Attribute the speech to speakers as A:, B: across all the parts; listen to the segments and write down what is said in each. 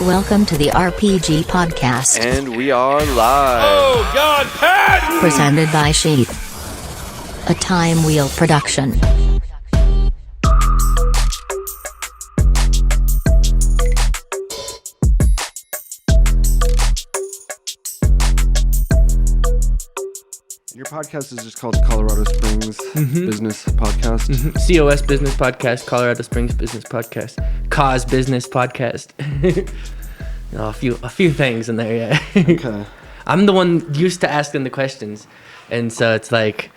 A: Welcome to the RPG Podcast.
B: And we are live.
C: Oh, God, Patton!
A: Presented by SHEATH. A Time Wheel production.
B: Your podcast is just called Colorado Springs Business Podcast.
C: COS Business Podcast, Colorado Springs Business Podcast, COS Business Podcast. A few things in there, yeah.
B: Okay.
C: I'm the one used to asking the questions, and so it's like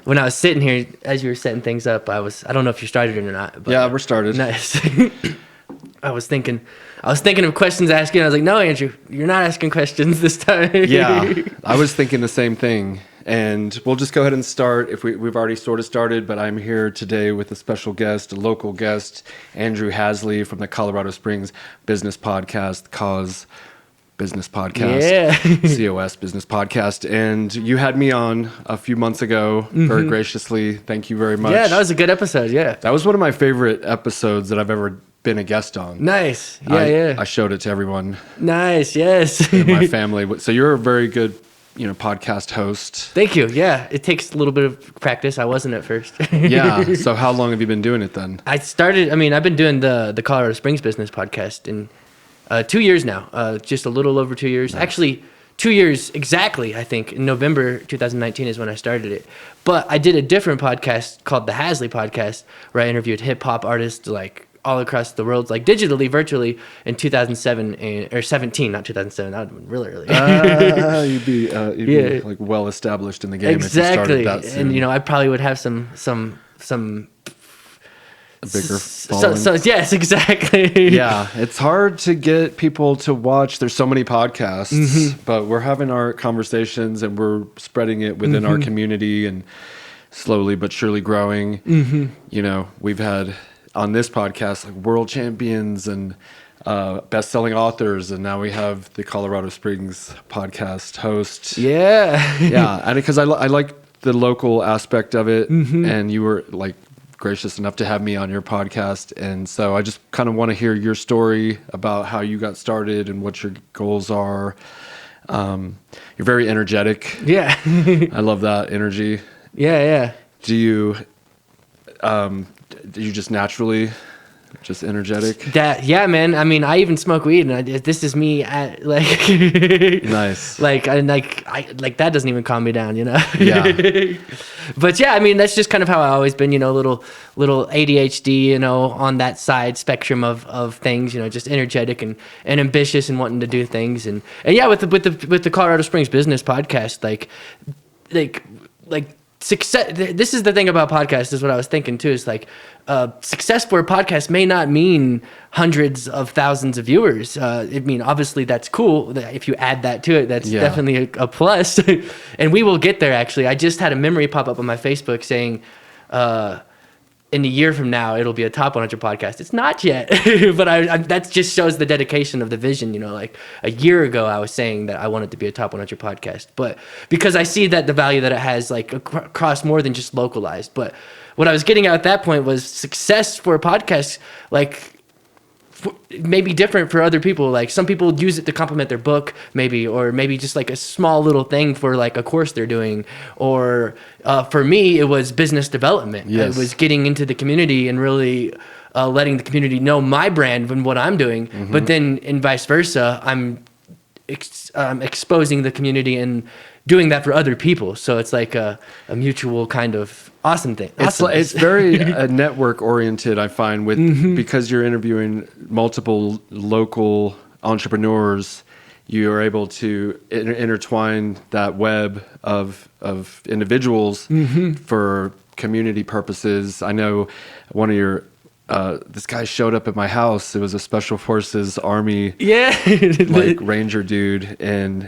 C: when I was sitting here as you were setting things up, I don't know if you started it or not. But
B: Yeah, we're started.
C: Nice. I was thinking of questions to ask you, and I was like, no, Andrew, you're not asking questions this time.
B: Yeah, I was thinking the same thing. And we'll just go ahead and start. If we've already sort of started, but I'm here today with a special guest, a local guest, Andrew Hazzlee from the Colorado Springs Business Podcast, COS Business Podcast,
C: Yeah.
B: COS Business Podcast. And you had me on a few months ago, very graciously. Thank you very much.
C: Yeah, that was a good episode, yeah.
B: That was one of my favorite episodes that I've ever been a guest on.
C: Nice. Yeah,
B: I showed it to everyone
C: Nice, yes.
B: in my family. So you're a very good, podcast host.
C: Thank you. Yeah, it takes a little bit of practice. I wasn't at first.
B: Yeah. So how long have you been doing it then?
C: I've been doing the Colorado Springs Business Podcast in 2 years now, just a little over 2 years. Nice. Actually, 2 years exactly, I think. In November 2019 is when I started it. But I did a different podcast called the Hazzlee Podcast, where I interviewed hip-hop artists like all across the world, like digitally, virtually, in 2007 or 17, not 2007. That would have been really early.
B: You'd be like well established in the game.
C: Exactly,
B: if you started that soon.
C: and I probably would have some
B: A bigger following.
C: So yes, exactly.
B: Yeah, it's hard to get people to watch. There's so many podcasts, but we're having our conversations and we're spreading it within our community and slowly but surely growing. We've had on this podcast like world champions and best-selling authors, and now we have the Colorado Springs podcast host.
C: Yeah,
B: and because I like the local aspect of it, and you were like gracious enough to have me on your podcast, and so I just kind of want to hear your story about how you got started and what your goals are. You're very energetic.
C: Yeah.
B: I love that energy.
C: Yeah.
B: Do you just naturally just energetic?
C: Yeah, man. I mean, I even smoke weed, and this is me at like
B: Nice.
C: like that doesn't even calm me down,
B: Yeah.
C: But yeah, I mean, that's just kind of how I always been, little ADHD, on that side spectrum of things, just energetic and ambitious and wanting to do things, and yeah, with the Colorado Springs Business Podcast, like success. This is the thing about podcasts, is what I was thinking too, is like success for a podcast may not mean hundreds of thousands of viewers. Obviously that's cool. If you add that to it, that's definitely a plus. And we will get there. Actually, I just had a memory pop up on my Facebook saying in a year from now it'll be a top 100 podcast. It's not yet, but that just shows the dedication of the vision. Like a year ago I was saying that I wanted to be a top 100 podcast, but because I see that the value that it has, like across more than just localized. But what I was getting at that point was success for a podcast, like maybe different for other people. Like some people use it to complement their book, maybe, or maybe just like a small little thing for like a course they're doing. Or for me, it was business development.
B: Yes.
C: It was getting into the community and really letting the community know my brand and what I'm doing. But then in vice versa, I'm exposing the community and doing that for other people. So it's like a mutual kind of awesome thing.
B: It's very network oriented, I find, with because you're interviewing multiple local entrepreneurs, you are able to intertwine that web of individuals for community purposes. I know one of your this guy showed up at my house. It was a Special Forces Army like ranger dude, and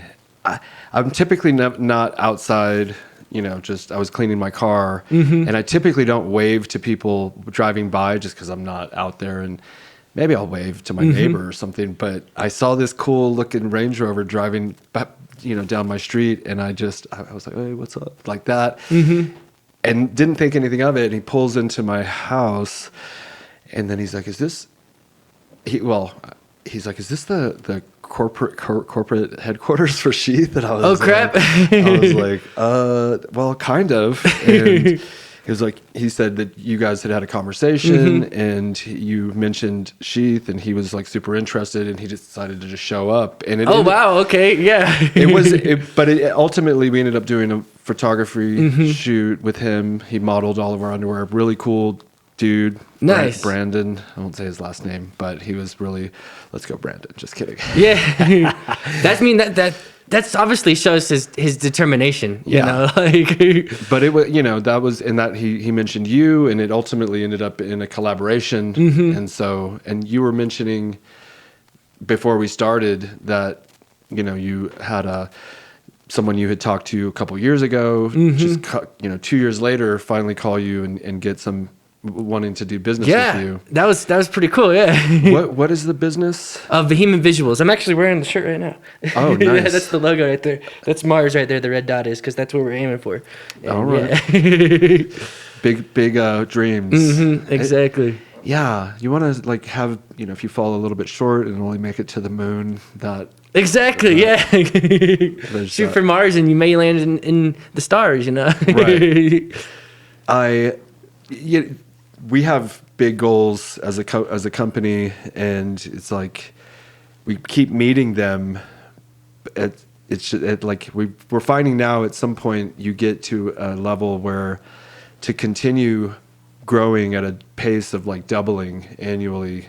B: I'm typically not outside, I was cleaning my car, and I typically don't wave to people driving by just because I'm not out there, and maybe I'll wave to my neighbor or something, but I saw this cool looking Range Rover driving down my street, and I was like, hey, what's up? Like that, and didn't think anything of it, and he pulls into my house, and then he's like, is this, he's like, is this the corporate headquarters for Sheath? And I was,
C: oh crap!
B: I was like, well, kind of. And he said that you guys had a conversation and you mentioned Sheath, and he was like super interested, and he just decided to just show up. And
C: wow, okay, yeah.
B: But ultimately we ended up doing a photography shoot with him. He modeled all of our underwear. Really cool dude.
C: Nice.
B: Brandon. I won't say his last name, but he was really, let's go Brandon. Just kidding.
C: Yeah. That's obviously shows his determination, you know, like.
B: But it was, that was in that he mentioned you, and it ultimately ended up in a collaboration. And you were mentioning before we started that, you had someone you had talked to a couple years ago, just 2 years later, finally call you and get some wanting to do business with you.
C: That was pretty cool. Yeah.
B: What is the business?
C: Vehement Visuals. I'm actually wearing the shirt right now.
B: Oh, nice.
C: Yeah, that's the logo right there. That's Mars right there. The red dot is, because that's what we're aiming for. And,
B: all right. Yeah. big dreams.
C: Exactly.
B: Yeah, you want to like have, if you fall a little bit short and only make it to the moon, that
C: exactly, yeah. Shoot for Mars and you may land in the stars,
B: Right. We have big goals as a company, and it's like we keep meeting them. We're finding now at some point you get to a level where to continue growing at a pace of like doubling annually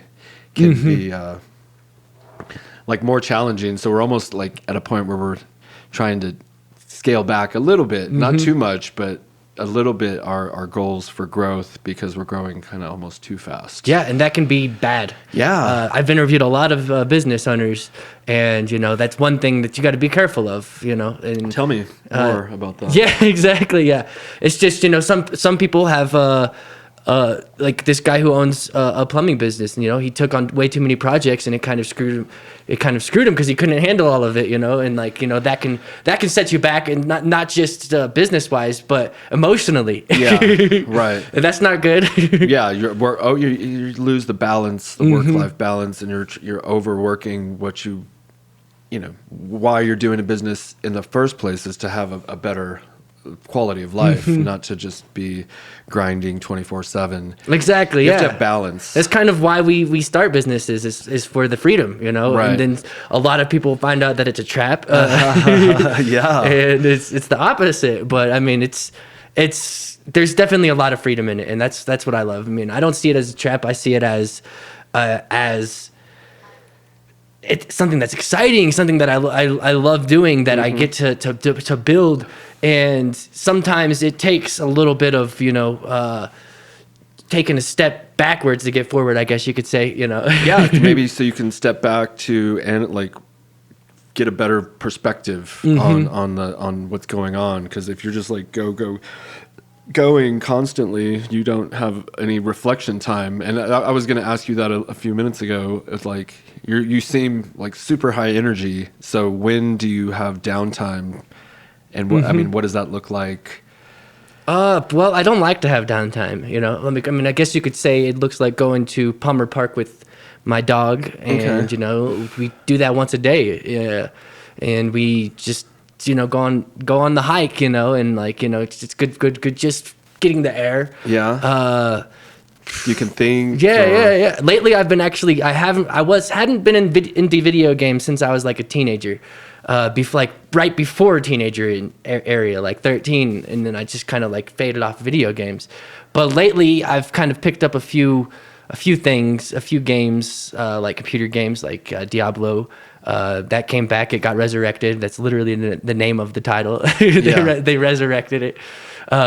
B: can be like more challenging. So we're almost like at a point where we're trying to scale back a little bit, not too much, but a little bit our goals for growth, because we're growing kind of almost too fast.
C: Yeah, and that can be bad.
B: Yeah.
C: I've interviewed a lot of business owners, and, that's one thing that you got to be careful of, And
B: Tell me more about that.
C: Yeah, exactly, yeah. It's just, some people have... like this guy who owns a plumbing business, and he took on way too many projects, and it kind of screwed him because he couldn't handle all of it, and like that can set you back, and not just business wise, but emotionally.
B: Yeah, right.
C: And that's not good.
B: Yeah, you lose the balance, the work-life balance, and you're overworking what why you're doing a business in the first place is to have a better quality of life, not to just be grinding 24/7.
C: Exactly.
B: You have to have balance.
C: That's kind of why we start businesses, is for the freedom,
B: Right.
C: And then a lot of people find out that it's a trap.
B: Yeah.
C: And it's the opposite. But I mean, it's there's definitely a lot of freedom in it, and that's what I love. I mean, I don't see it as a trap. I see it as it's something that's exciting, something that I love doing, that I get to build. And sometimes it takes a little bit of, taking a step backwards to get forward, I guess you could say,
B: Yeah, maybe so you can step back and like get a better perspective on what's going on. Because if you're just like going constantly, you don't have any reflection time. And I was going to ask you that a few minutes ago. It's like you seem like super high energy. So when do you have downtime? And what does that look like?
C: Well, I don't like to have downtime, I guess you could say it looks like going to Palmer Park with my dog, and we do that once a day. Yeah. And we just go on the hike, and like, it's good just getting the air.
B: Yeah. You can think.
C: Yeah. Lately I've been hadn't been into video games since I was like a teenager. Right before teenager area, like 13, and then I just kind of like faded off video games. But lately, I've kind of picked up a few things, a few games, like computer games, like Diablo. That came back. It got resurrected. That's literally the name of the title. They resurrected it.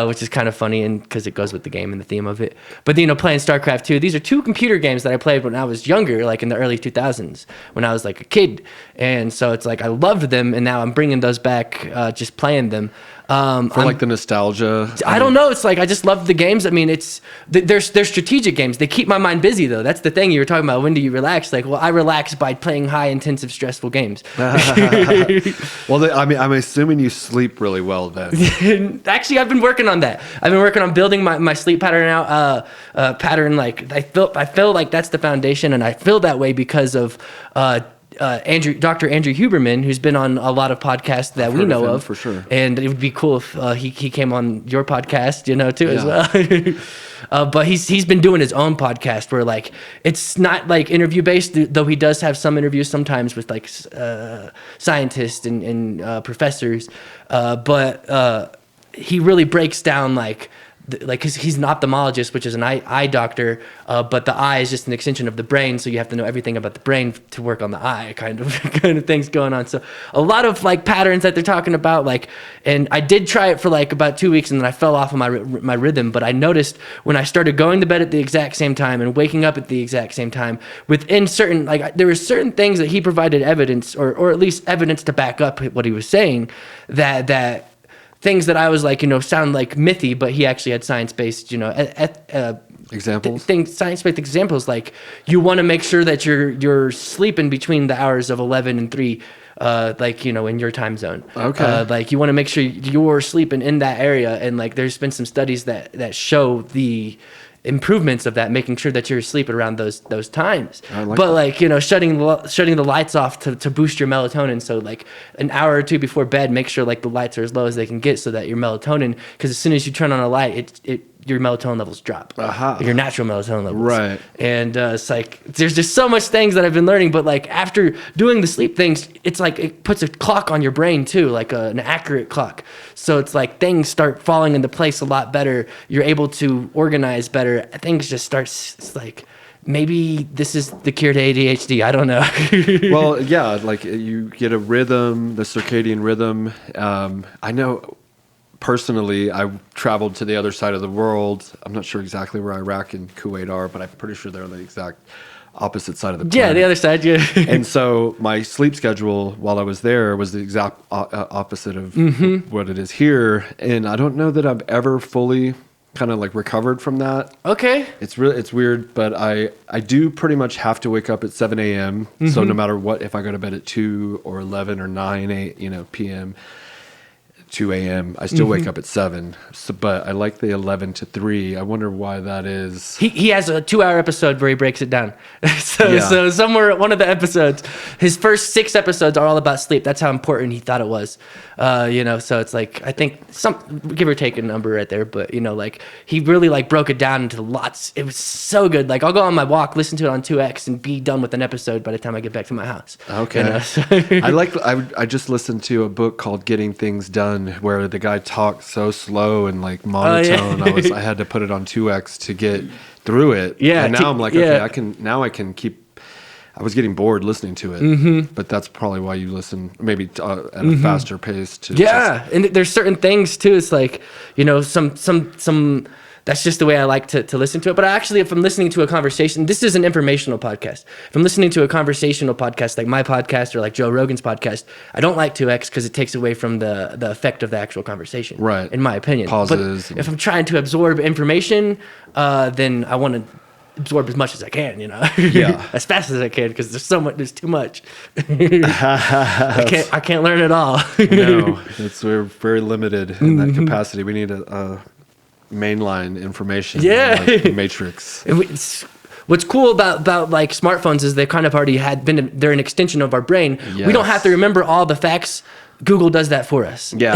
C: Which is kind of funny, and because it goes with the game and the theme of it. But playing StarCraft 2, these are two computer games that I played when I was younger, like in the early 2000s, when I was like a kid. And so it's like I loved them, and now I'm bringing those back, just playing them.
B: Like the nostalgia.
C: I don't know. It's like I just love the games. I mean, they're strategic games. They keep my mind busy, though. That's the thing you were talking about. When do you relax? Like, well, I relax by playing high intensive stressful games.
B: Well, I mean, I'm assuming you sleep really well then.
C: Actually, I've been working on that. I've been working on building my sleep pattern out. Like I feel like that's the foundation, and I feel that way because of Dr. Andrew Huberman, who's been on a lot of podcasts that we know of,
B: for sure.
C: And it would be cool if he came on your podcast, too, as well. But he's been doing his own podcast where like it's not like interview based, though he does have some interviews sometimes with like scientists and professors. But he really breaks down like because he's an ophthalmologist, which is an eye doctor, but the eye is just an extension of the brain, so you have to know everything about the brain to work on the eye, kind of things going on. So a lot of like patterns that they're talking about, like, and I did try it for like about 2 weeks, and then I fell off of my rhythm. But I noticed when I started going to bed at the exact same time and waking up at the exact same time, within certain there were certain things that he provided evidence, or at least evidence to back up what he was saying, that things that I was like, sound like mythy, but he actually had science-based,
B: Examples?
C: Science-based examples. Like you want to make sure that you're sleeping between the hours of 11 and 3, in your time zone.
B: Okay.
C: Like you want to make sure you're sleeping in that area. And like, there's been some studies that show the improvements of that, making sure that you're asleep around those times. But like, shutting the lights off to boost your melatonin. So like an hour or two before bed, make sure like the lights are as low as they can get, so that your melatonin, because as soon as you turn on a light, your melatonin levels drop. Your natural melatonin levels.
B: Right.
C: And it's like, there's just so much things that I've been learning, but like after doing the sleep things, it's like it puts a clock on your brain too, like an accurate clock. So it's like things start falling into place a lot better. You're able to organize better. Things just start, it's like, maybe this is the cure to ADHD. I don't know.
B: Well, yeah, like you get a rhythm, the circadian rhythm. I know personally, I traveled to the other side of the world. I'm not sure exactly where Iraq and Kuwait are, but I'm pretty sure they're on the exact opposite side of the planet.
C: Yeah, the other side, yeah.
B: And so my sleep schedule while I was there was the exact opposite of what it is here. And I don't know that I've ever fully kind of like recovered from that.
C: Okay.
B: It's weird, but I do pretty much have to wake up at 7 a.m. So no matter what, if I go to bed at 2 or 11 or 9, 8, p.m., 2 a.m. I still wake up at 7. So, but I like the 11 to 3. I wonder why that is.
C: He has a 2-hour episode where he breaks it down. So somewhere one of the episodes, his first 6 episodes are all about sleep. That's how important he thought it was. So it's like, I think some, give or take a number right there, but like he really like broke it down into lots. It was so good. Like I'll go on my walk, listen to it on 2x, and be done with an episode by the time I get back to my house.
B: Okay. I just listened to a book called Getting Things Done, where the guy talked so slow and like monotone. I had to put it on 2x to get through it. Yeah. And now I'm like, okay, I can keep. I was getting bored listening to it, but that's probably why you listen maybe at a faster pace.
C: And there's certain things too. It's like, some. That's just the way I like to listen to it. But actually, if I'm listening to a conversation, this is an informational podcast. If I'm listening to a conversational podcast, like my podcast or like Joe Rogan's podcast, I don't like 2x because it takes away from the effect of the actual conversation. Right. In my opinion.
B: Pauses.
C: But if I'm trying to absorb information, then I want to absorb as much as I can,
B: Yeah.
C: as fast as I can, because there's too much. I can't learn it all.
B: No, we're very limited in that capacity. We need a mainline information, like the Matrix.
C: What's cool about like smartphones is they kind of already they're an extension of our brain. Yes. We don't have to remember all the facts. Google does that for us.
B: Yeah.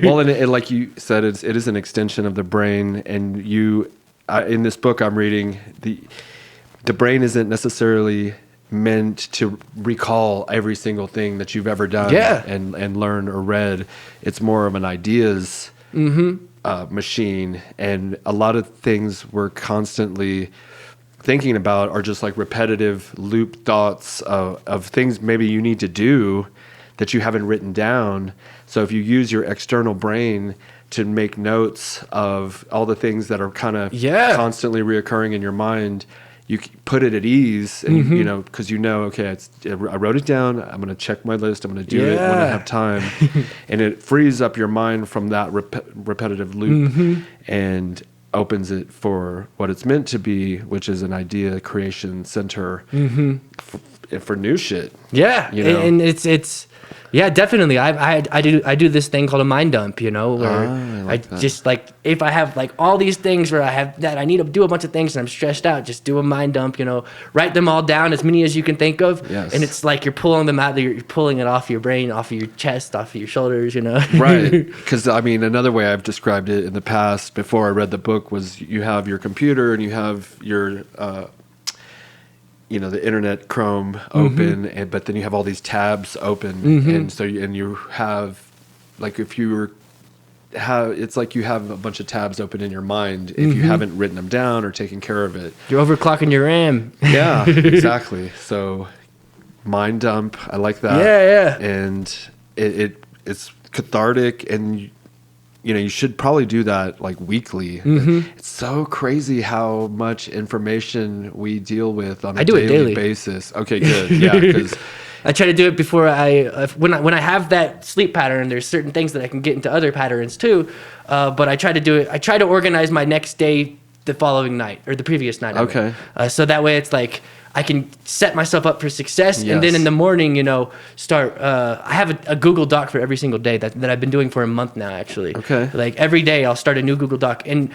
B: Well, and like you said, it is an extension of the brain. And in this book I'm reading, the brain isn't necessarily meant to recall every single thing that you've ever done and learned or read. It's more of an ideas machine, and a lot of things we're constantly thinking about are just like repetitive loop thoughts of things maybe you need to do that you haven't written down. So if you use your external brain to make notes of all the things that are kind of constantly reoccurring in your mind, you put it at ease, and because okay, I wrote it down. I'm going to check my list. I'm going to do it when I have time, and it frees up your mind from that repetitive loop. And opens it for what it's meant to be, which is an idea creation center for new shit.
C: Yeah,
B: you know?
C: and it's yeah, definitely. I do this thing called a mind dump, you know, where
B: I like that.
C: just like if I have like all these things where I have that I need to do a bunch of things and I'm stressed out, just do a mind dump, you know, write them all down, as many as you can think of.
B: Yes.
C: And it's like you're pulling them out, you're pulling it off your brain, off of your chest, off of your shoulders, you know.
B: Right. Because, I mean, another way I've described it in the past before I read the book was you have your computer and you have your, the internet Chrome open, but then you have all these tabs open. And so you have, like, it's like you have a bunch of tabs open in your mind if you haven't written them down or taken care of it.
C: You're overclocking your RAM.
B: Yeah, exactly. So mind dump, I like that.
C: Yeah.
B: And it's cathartic, and you should probably do that like weekly. It's so crazy how much information we deal with on a daily basis. Okay, good. Yeah, because
C: I try to do it before when I have that sleep pattern. There's certain things that I can get into other patterns too, but I try to do it. I try to organize my next day the following night or the previous night.
B: Okay.
C: So that way it's like I can set myself up for success, and then in the morning, start. I have a Google Doc for every single day that I've been doing for a month now, actually.
B: Okay.
C: Like every day, I'll start a new Google Doc, and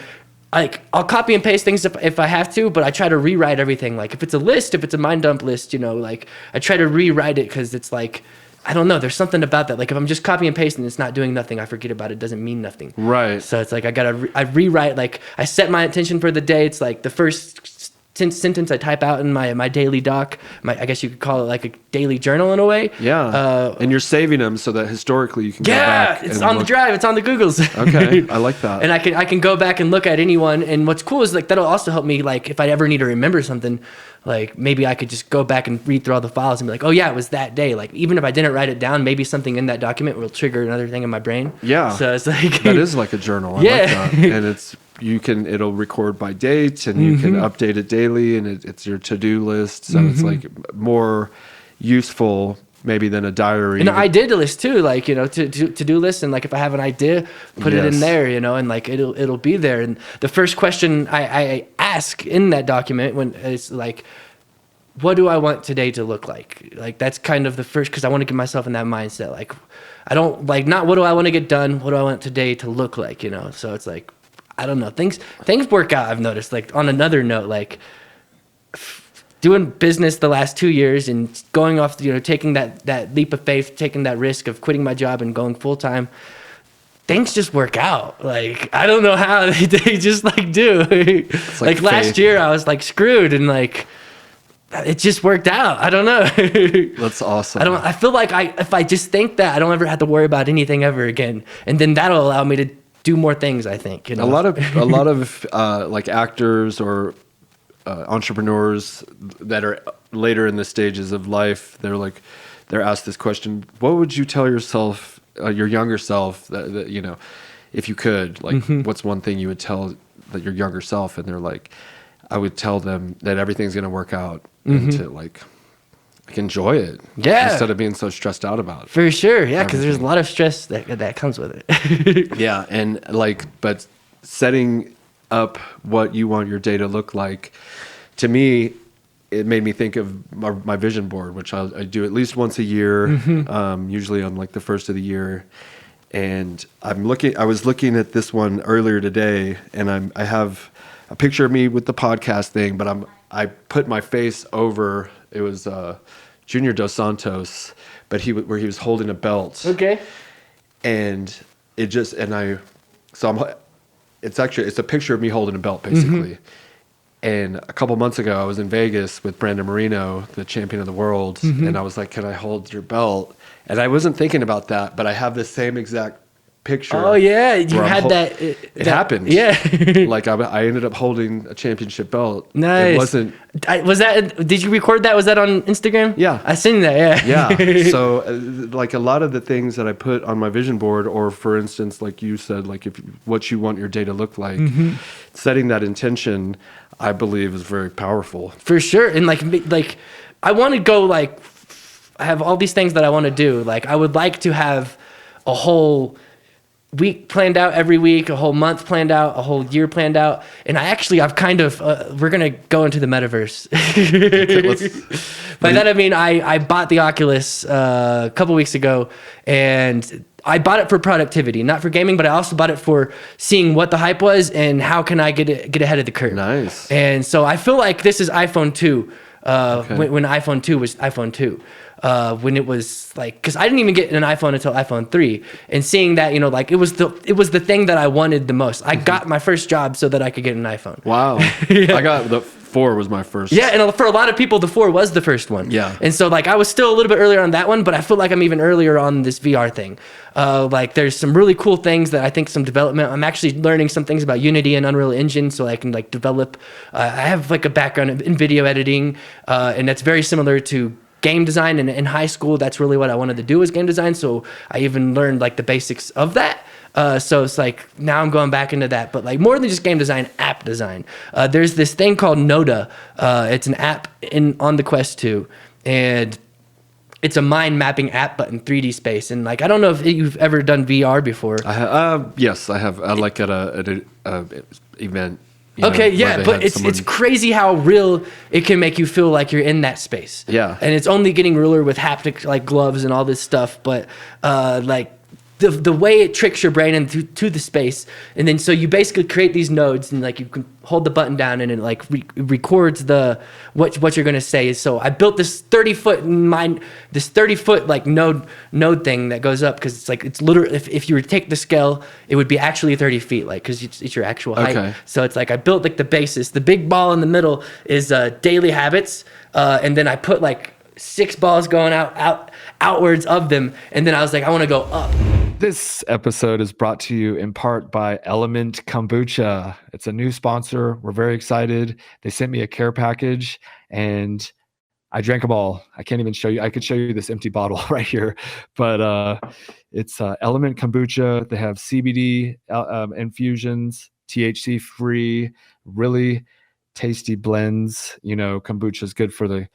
C: like I'll copy and paste things if I have to, but I try to rewrite everything. Like if it's a list, if it's a mind dump list, like I try to rewrite it because it's like, I don't know. There's something about that. Like if I'm just copy and pasting, it's not doing nothing. I forget about it. It doesn't mean nothing.
B: Right.
C: So it's like I rewrite. Like I set my intention for the day. It's like the first sentence I type out in my daily doc. I guess you could call it like a daily journal in a way.
B: Yeah. And you're saving them so that historically you can go back.
C: Yeah, it's on the drive. It's on the Googles.
B: Okay, I like that.
C: And I can go back and look at anyone. And what's cool is like that'll also help me, like if I ever need to remember something, like maybe I could just go back and read through all the files and be like, oh yeah, it was that day. Like even if I didn't write it down, maybe something in that document will trigger another thing in my brain.
B: Yeah.
C: So it's like
B: that is like a journal. I like that. And it'll record by date, and you can update it daily, and it's your to-do list. So it's like more useful maybe than a diary.
C: And an idea list too, like, to-do list. And like, if I have an idea, put it in there, and like, it'll be there. And the first question I ask in that document when it's like, what do I want today to look like? Like, that's kind of the first, cause I want to get myself in that mindset. Like, I don't like, not what do I want to get done? What do I want today to look like? So it's like, I don't know. Things work out. I've noticed, like on another note, like doing business the last 2 years and going off, taking that leap of faith, taking that risk of quitting my job and going full time. Things just work out. Like, I don't know how they just like do. Like last year I was like screwed, and like, it just worked out. I don't know.
B: That's awesome.
C: I feel like if I just think that, I don't ever have to worry about anything ever again. And then that'll allow me to do more things, I think. A lot
B: of like actors or entrepreneurs that are later in the stages of life, they're asked this question: what would you tell yourself, your younger self, that if you could, like, what's one thing you would tell your younger self? And they're like, I would tell them that everything's going to work out, and to like enjoy it, instead of being so stressed out about it.
C: For sure, yeah, because there's a lot of stress that comes with it.
B: Yeah, and but setting up what you want your day to look like, to me, it made me think of my vision board, which I do at least once a year, usually on like the first of the year. And I was looking at this one earlier today, and I have a picture of me with the podcast thing, but I put my face over. It was Junior Dos Santos, but where he was holding a belt.
C: Okay.
B: And it's a picture of me holding a belt, basically. And a couple months ago, I was in Vegas with Brandon Marino, the champion of the world, and I was like, "Can I hold your belt?" And I wasn't thinking about that, but I have the same exact picture.
C: Oh yeah, you had that.
B: It happened.
C: Yeah.
B: Like I ended up holding a championship belt.
C: Nice.
B: It wasn't.
C: Did you record that? Was that on Instagram?
B: Yeah.
C: I seen that. Yeah.
B: Yeah. So like a lot of the things that I put on my vision board, or for instance, like you said, like what you want your day to look like, setting that intention, I believe, is very powerful.
C: For sure. And like I want to go, like, I have all these things that I want to do. Like I would like to have a whole week planned out every week, a whole month planned out, a whole year planned out. And I've kind of, we're going to go into the metaverse. By that, I mean, I bought the Oculus a couple weeks ago, and I bought it for productivity, not for gaming, but I also bought it for seeing what the hype was and how can I get ahead of the curve.
B: Nice.
C: And so I feel like this is iPhone 2, when iPhone 2 was iPhone 2. When it was like, because I didn't even get an iPhone until iPhone 3, and seeing that, like it was the thing that I wanted the most. I got my first job so that I could get an iPhone.
B: Wow. I got the 4 was my first.
C: Yeah, and for a lot of people, the 4 was the first one.
B: Yeah.
C: And so like I was still a little bit earlier on that one, but I feel like I'm even earlier on this VR thing. Like there's some really cool things that I think some development. I'm actually learning some things about Unity and Unreal Engine, so I can like develop. I have like a background in video editing, and that's very similar to game design. And in high school, that's really what I wanted to do, was game design. So I even learned like the basics of that. So it's like now I'm going back into that, but like more than just game design, app design. There's this thing called Noda. It's an app on the Quest 2, and it's a mind mapping app, but in 3D space. And like I don't know if you've ever done VR before.
B: Yes, I have. I like at a event.
C: Okay, yeah, but it's crazy how real it can make you feel like you're in that space.
B: Yeah,
C: and it's only getting realer with haptic like gloves and all this stuff. But like the way it tricks your brain into the space, and then so you basically create these nodes, and like you can hold the button down, and it like records what you're gonna say. So I built this 30-foot like node thing that goes up, because it's literally, if you were to take the scale, it would be actually 30 feet, like because it's your actual height. Okay. So it's like I built like the basis. The big ball in the middle is daily habits, and then I put like 6 balls going outwards of them, and then I was like, I want to go up.
D: This episode is brought to you in part by Element Kombucha. It's a new sponsor. We're very excited. They sent me a care package, and I drank them all. I can't even show you. I could show you this empty bottle right here, but it's Element Kombucha. They have CBD infusions, THC free, really tasty blends. Kombucha is good for the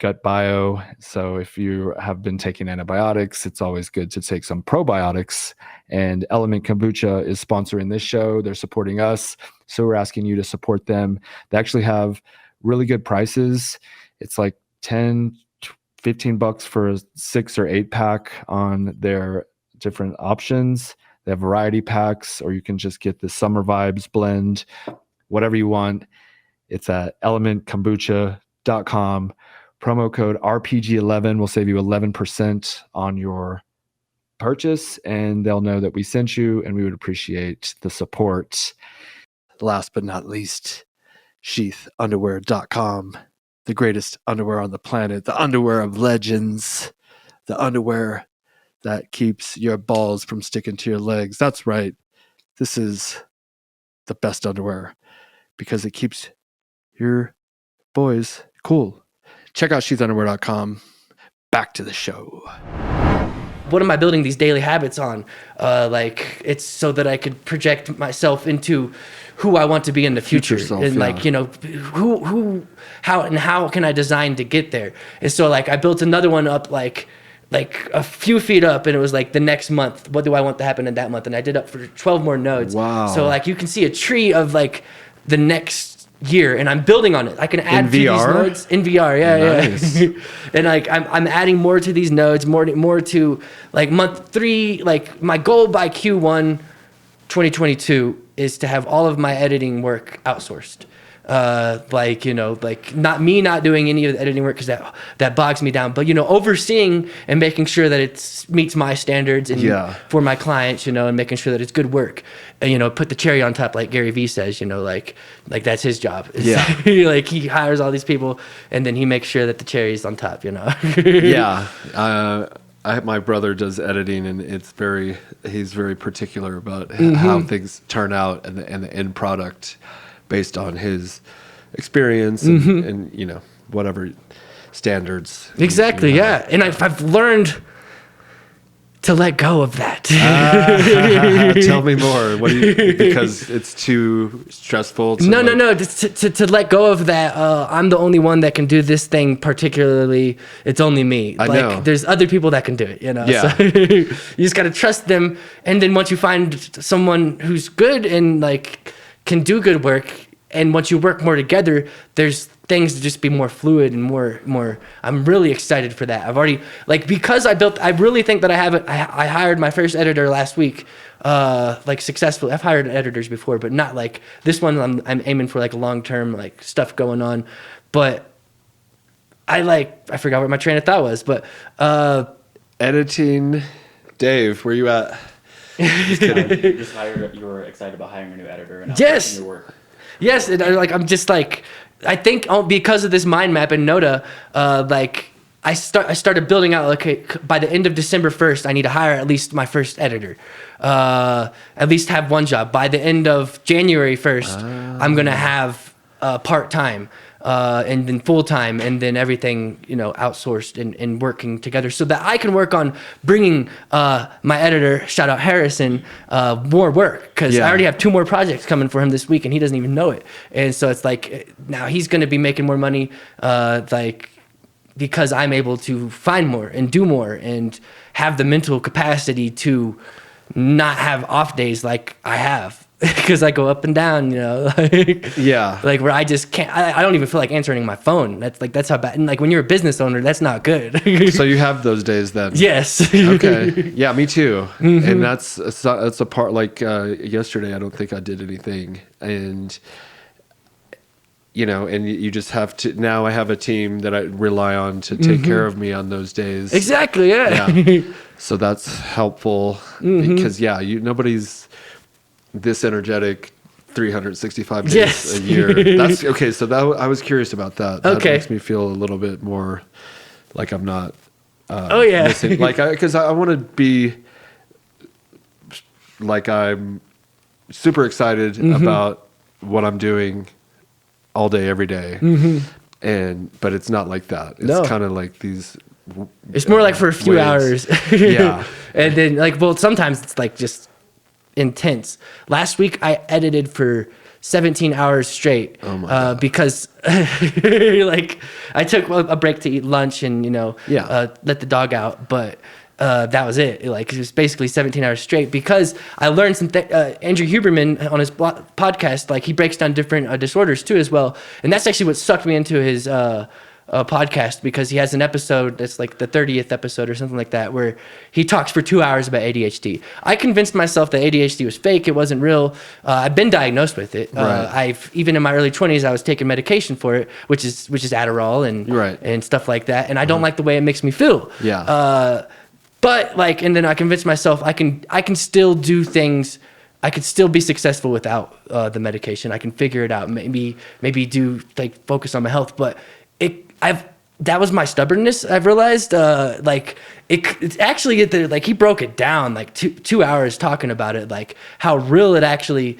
D: gut bio. So if you have been taking antibiotics, it's always good to take some probiotics. And Element Kombucha is sponsoring this show. They're supporting us. So we're asking you to support them. They actually have really good prices. It's like $10, $15 for a 6 or 8 pack on their different options. They have variety packs, or you can just get the Summer Vibes blend, whatever you want. It's at elementkombucha.com. Promo code RPG11 will save you 11% on your purchase, and they'll know that we sent you, and we would appreciate the support.
B: Last but not least, SHEATHunderwear.com, the greatest underwear on the planet, the underwear of legends, the underwear that keeps your balls from sticking to your legs. That's right. This is the best underwear because it keeps your boys cool. Check out SHEATHunderwear.com. Back to the show.
C: What am I building these daily habits on? Like it's so that I could project myself into who I want to be in the future, self, and like how can I design to get there? And so like I built another one up like a few feet up, and it was like the next month. What do I want to happen in that month? And I did up for 12 more nodes.
B: Wow!
C: So like you can see a tree of like the next year, and I'm building on it. I can add to these nodes in VR. Nice. Yeah. And like I'm adding more to these nodes, more to like month 3. Like my goal by Q1 2022 is to have all of my editing work outsourced. Like not doing any of the editing work, because that bogs me down, but overseeing and making sure that it meets my standards and for my clients, and making sure that it's good work, put the cherry on top, like Gary Vee says, like that's his job. Like he hires all these people, and then he makes sure that the cherry is on top.
B: My brother does editing, and he's very particular about how things turn out and the end product, based on his experience and whatever standards.
C: Exactly, yeah. And I've learned to let go of that.
B: Tell me more. What do you? Because it's too stressful.
C: No. To let go of that. I'm the only one that can do this thing. Particularly, it's only me.
B: I know.
C: There's other people that can do it.
B: Yeah.
C: So you just gotta trust them. And then once you find someone who's good and like can do good work, and once you work more together, there's things to just be more fluid and more. I'm really excited for that. I've already because I really think that I hired my first editor last week, successfully. I've hired editors before, but not like this one. I'm aiming for like long-term stuff going on, but I forgot what my train of thought was, but
B: editing. Dave, where you at?
E: Just kidding. You were excited about hiring a new editor and
C: yes,
E: your work.
C: Yes, and I'm just I think because of this mind map and Noda, I started building out. Okay, by the end of December 1st, I need to hire at least my first editor, at least have one job. By the end of January 1st, I'm gonna have part-time, and then full-time, and then everything outsourced and working together, so that I can work on bringing my editor, shout out Harrison, more work, because I already have 2 more projects coming for him this week, and he doesn't even know it. And so it's now he's going to be making more money, because I'm able to find more and do more and have the mental capacity to not have off days like I have. Because I go up and down, where I just can't. I don't even feel like answering my phone. That's how bad. And when you're a business owner, that's not good.
B: So you have those days then?
C: Yes.
B: Okay. Yeah, me too. Mm-hmm. And that's a part. Yesterday, I don't think I did anything, and and you just have to. Now I have a team that I rely on to take care of me on those days.
C: Exactly. Yeah.
B: So that's helpful because nobody's this energetic 365 days a year. That's okay. So I was curious about that. That makes me feel a little bit more like I'm not missing, because I want to be I'm super excited about what I'm doing all day every day. But it's not like that. It's kind of like these
C: it's more like for a few hours.
B: Yeah.
C: And then sometimes it's just intense. Last week I edited for 17 hours straight. Oh my God. Because I took a break to eat lunch and let the dog out, but that was it. It was basically 17 hours straight because I learned some Andrew Huberman on his podcast, he breaks down different disorders too as well, and that's actually what sucked me into his podcast, because he has an episode that's the 30th episode or something like that, where he talks for 2 hours about ADHD. I convinced myself that ADHD was fake. It wasn't real. I've been diagnosed with it.
B: Right.
C: Even in my early 20s, I was taking medication for it, which is Adderall and stuff like that. And I don't like the way it makes me feel.
B: Yeah.
C: But and then I convinced myself I can still do things. I could still be successful without the medication. I can figure it out. Maybe do focus on my health, but that was my stubbornness. I've realized, it's actually he broke it down 2 hours talking about it, how real it actually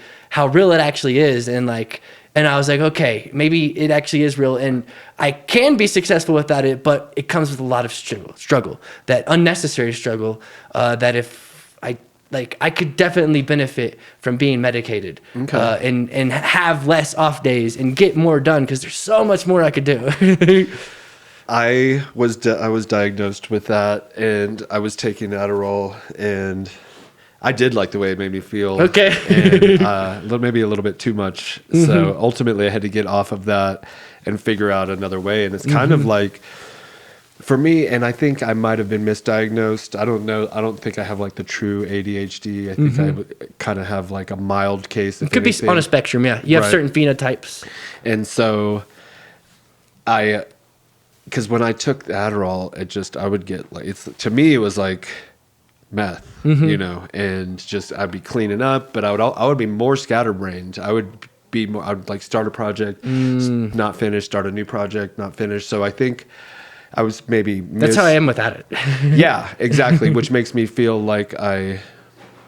C: is, and I was like, okay, maybe it actually is real, and I can be successful without it, but it comes with a lot of struggle, that unnecessary struggle, that if I could definitely benefit from being medicated, and have less off days and get more done, because there's so much more I could do.
B: I was diagnosed with that, and I was taking Adderall, and I did like the way it made me feel.
C: Okay.
B: And maybe a little bit too much. So ultimately I had to get off of that and figure out another way. And it's kind of for me, and I think I might have been misdiagnosed. I don't know. I don't think I have the true ADHD. I think I kind of have a mild case.
C: It could be on a spectrum. Yeah. You have certain phenotypes. And
B: so because when I took the Adderall, I would get to me, it was meth, and just, I'd be cleaning up, but I would be more scatterbrained. I would start a project, not finish, start a new project, not finish. So I think I was maybe...
C: That's how I am without it.
B: Yeah, exactly. Which makes me feel like I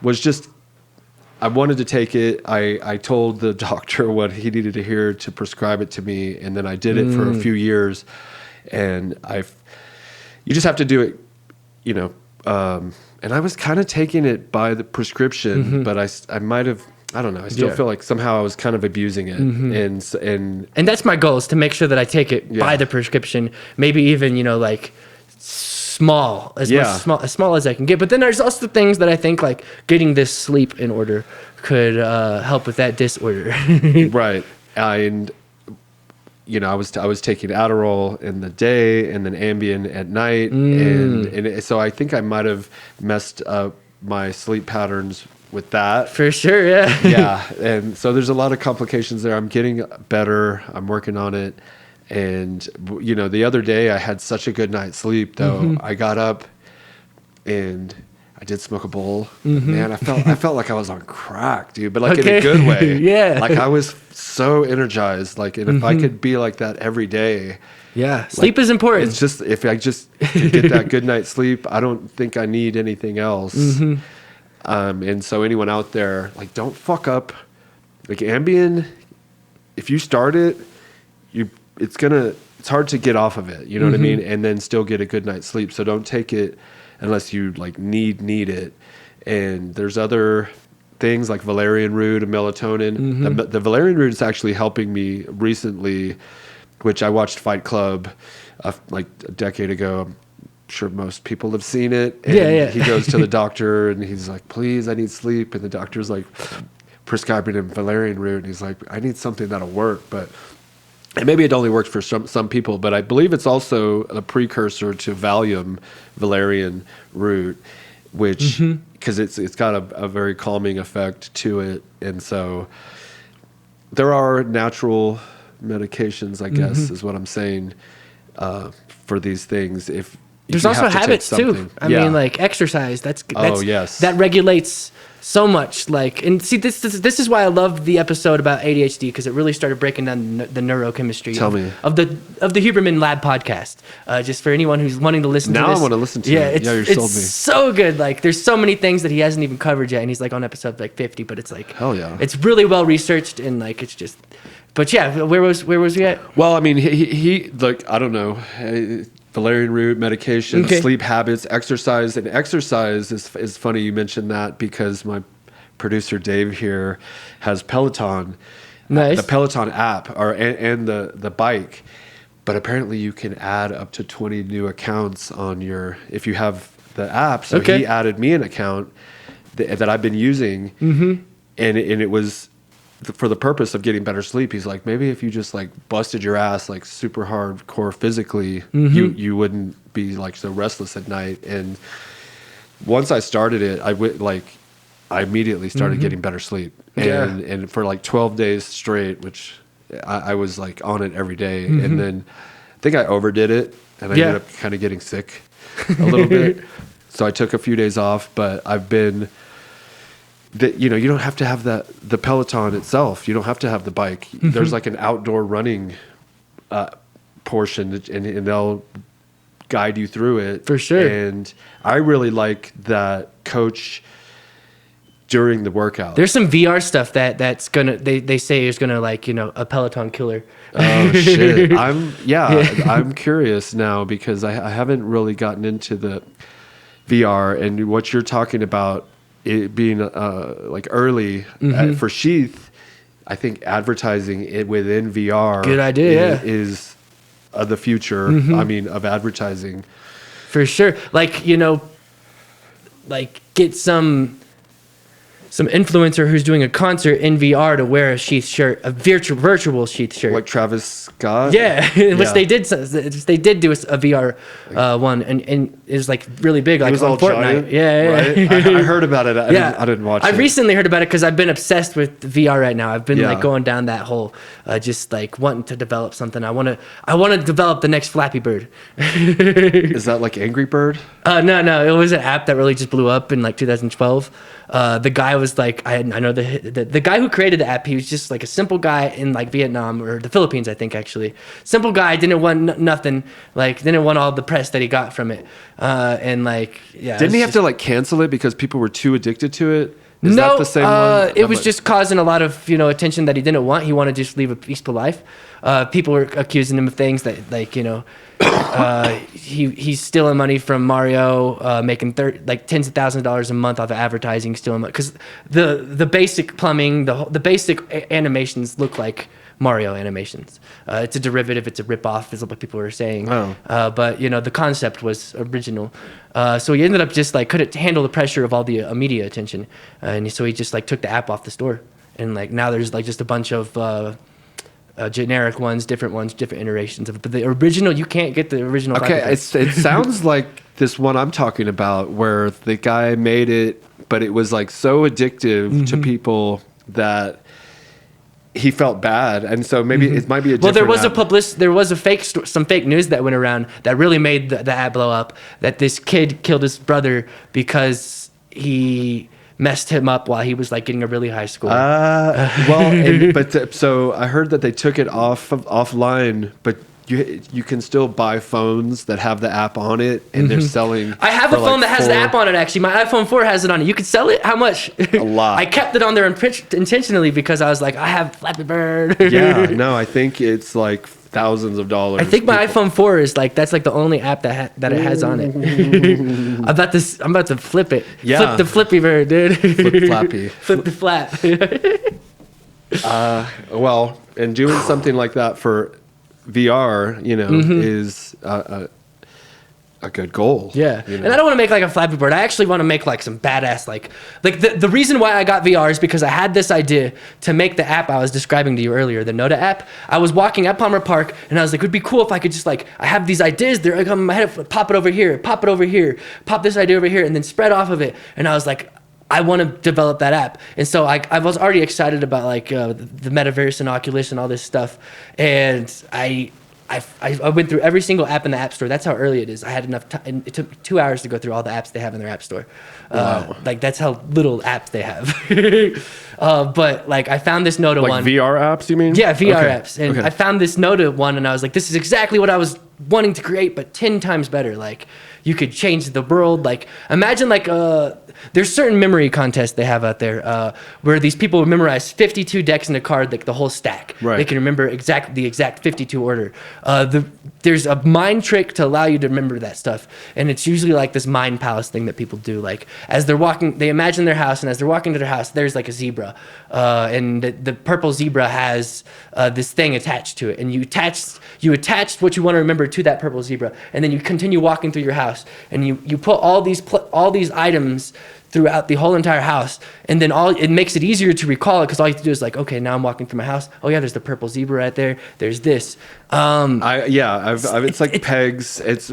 B: wanted to take it. I told the doctor what he needed to hear to prescribe it to me. And then I did it for a few years, and you just have to do it, and I was kind of taking it by the prescription, but I might have, I don't know. I still feel like somehow I was kind of abusing it,
C: And that's my goal, is to make sure that I take it by the prescription. Maybe even, you know, like small, as small as I can get. But then there's also things that I think like getting this sleep in order could help with that disorder.
B: Right. And you know, I was taking Adderall in the day and then Ambien at night, so I think I might have messed up my sleep patterns with that.
C: For sure, yeah.
B: Yeah, and so there's a lot of complications there. I'm getting better. I'm working on it. And, you know, the other day I had such a good night's sleep, though. I got up and I did smoke a bowl. Man, I felt like I was on crack, dude, but like in a good way.
C: Yeah.
B: Like I was so energized. Like, and if I could be like that every day.
C: Yeah, sleep is important.
B: It's just, if I just could get that good night's sleep, I don't think I need anything else. And so anyone out there, like, don't fuck up. Like Ambien, if you start it, it's hard to get off of it. You know what I mean? And then still get a good night's sleep. So don't take it unless you like need it. And there's other things like Valerian Root and melatonin. The Valerian Root is actually helping me recently, which I watched Fight Club like a decade ago. I'm sure most people have seen it. And he goes to the doctor and he's like, please, I need sleep. And the doctor's like prescribing him Valerian Root. And he's like, I need something that'll work. And maybe it only works for some people, but I believe it's also a precursor to Valium, Valerian Root, which, because it's got a very calming effect to it. And so there are natural medications, I guess, is what I'm saying, for these things. If
C: There's
B: you
C: also
B: have to take
C: habits too.
B: something.
C: I mean, like exercise. That's that regulates so much. Like, and see, this is why I love the episode about ADHD, because it really started breaking down the neurochemistry of the Huberman Lab podcast. Just for anyone who's wanting to listen to this.
B: Now I want to listen to it.
C: Yeah,
B: you sold me.
C: It's so good. Like, there's so many things that he hasn't even covered yet, and he's like on episode like 50. But it's like,
B: hell yeah,
C: it's really well researched, and like it's just. But yeah, where was he at?
B: Well, I mean, he like, I don't know. Valerian Root, medication, sleep habits, exercise. And exercise is funny you mentioned that, because my producer Dave here has Peloton.
C: Nice.
B: The Peloton app and the bike. But apparently you can add up to 20 new accounts on if you have the app. So he added me an account that I've been using. And it was for the purpose of getting better sleep. He's like, maybe if you just like busted your ass like super hardcore physically, you wouldn't be like so restless at night. And once I started it, I immediately started getting better sleep. And for like 12 days straight, which I was like on it every day. And then I think I overdid it, and I ended up kind of getting sick a little bit. So I took a few days off, but I've been you don't have to have the Peloton itself. You don't have to have the bike. There's like an outdoor running portion, and they'll guide you through it.
C: For sure.
B: And I really like that coach during the workout.
C: There's some VR stuff that's gonna they say is gonna, like, you know, a Peloton killer.
B: Oh shit. I'm curious now, because I haven't really gotten into the VR, and what you're talking about, it being like early for SHEATH. I think advertising it within VR,
C: good idea,
B: is the future. I mean, of advertising,
C: for sure. Like, you know, like get some influencer who's doing a concert in VR to wear a SHEATH shirt, a virtual SHEATH shirt,
B: like Travis Scott.
C: Which they did do a VR one, and it was like really big, like on Fortnite.
B: Right? I heard about it. I didn't watch it.
C: I recently heard about it because I've been obsessed with VR right now. I've been like going down that whole, just like wanting to develop something. I want to develop the next Flappy Bird.
B: Is that like Angry Bird?
C: No, it was an app that really just blew up in like 2012. The guy was like, I know the guy who created the app. He was just like a simple guy in like Vietnam or the Philippines, I think, actually. Simple guy, didn't want nothing, like didn't want all the press that he got from it. And like, yeah.
B: Didn't he have to like cancel it because people were too addicted to it? Is
C: no,
B: that the same one?
C: it was just causing a lot of attention that he didn't want. He wanted to just live a peaceful life. People were accusing him of things that he's stealing money from Mario, making tens of thousands of dollars a month off of advertising, stealing money because the basic plumbing, the basic animations look like Mario animations. It's a derivative. It's a ripoff, is what people were saying.
B: Oh.
C: But the concept was original. So he ended up just couldn't handle the pressure of all the media attention, and so he just took the app off the store, and now there's just a bunch of generic ones, different iterations of it. But the original, you can't get the original.
B: Okay, it sounds like this one I'm talking about, where the guy made it, but it was so addictive to people that he felt bad, and so maybe it might be a different
C: there was some fake news that went around that really made the app blow up, that this kid killed his brother because he messed him up while he was getting a really high score.
B: So I heard that they took it offline, but you can still buy phones that have the app on it, and they're selling.
C: I have a phone that has the app on it. Actually, my iPhone 4 has it on it. You could sell it. How much?
B: A lot.
C: I kept it on there intentionally because I was I have Flappy Bird.
B: Yeah, no, I think it's thousands of dollars.
C: I think my iPhone 4 is that's the only app that it has on it. I'm about to flip it.
B: Yeah.
C: Flip the Flippy Bird, dude.
B: Flip Flappy.
C: Flip the flap.
B: Well, and doing something like that for VR, is a good goal.
C: Yeah. And I don't want to make a Flappy Bird. I actually want to make some badass the reason why I got VR is because I had this idea to make the app I was describing to you earlier, the Noda app. I was walking at Palmer Park and I was it would be cool if I could just I have these ideas, they're in my head, pop it over here, pop this idea over here, and then spread off of it. And I was I want to develop that app. And so I was already excited about the metaverse and Oculus and all this stuff. And I went through every single app in the App Store. That's how early it is. I had enough time. It took 2 hours to go through all the apps they have in their App Store.
B: Wow.
C: That's how little apps they have. But I found this Noda one.
B: VR apps, you mean?
C: Yeah, VR apps. And
B: Okay.
C: I found this Noda one, and I was this is exactly what I was wanting to create, but 10 times better. You could change the world. Imagine there's certain memory contests they have out there where these people memorize 52 decks in a card, the whole stack.
B: Right.
C: They can remember the exact 52 order. There's a mind trick to allow you to remember that stuff, and it's usually this mind palace thing that people do. As they're walking, they imagine their house, and as they're walking to their house, there's a zebra, and the purple zebra has this thing attached to it, and you attach what you want to remember to that purple zebra, and then you continue walking through your house, and you put all these items throughout the whole entire house, and then it makes it easier to recall it because all you have to do is okay, now I'm walking through my house. Oh yeah, there's the purple zebra right there. There's this.
B: It's pegs. It's